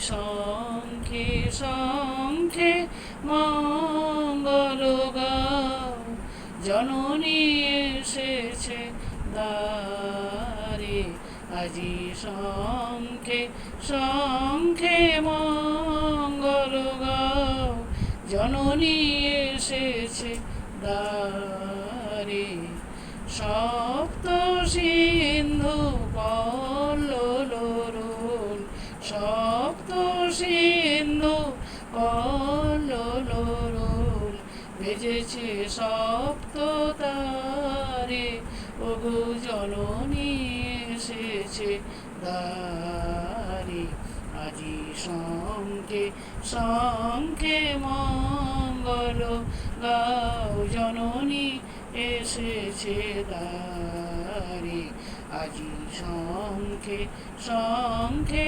শঙ্খে শঙ্খে মঙ্গল গাও, জননী এসেছে দ্বারে। আজি শঙ্খে শঙ্খে মঙ্গল গাও, জননী এসেছে দ্বারে। সপ্ত সিন্ধু কল্লোল, সপ্ত সিন্ধু কল্লোল, বেজেছে সপ্ত তারে। ওগো জননী এসেছে দ্বারে। আজি শঙ্খে শঙ্খে মঙ্গল গাও, জননী এসেছে দ্বারে। আজি শঙ্খে শঙ্খে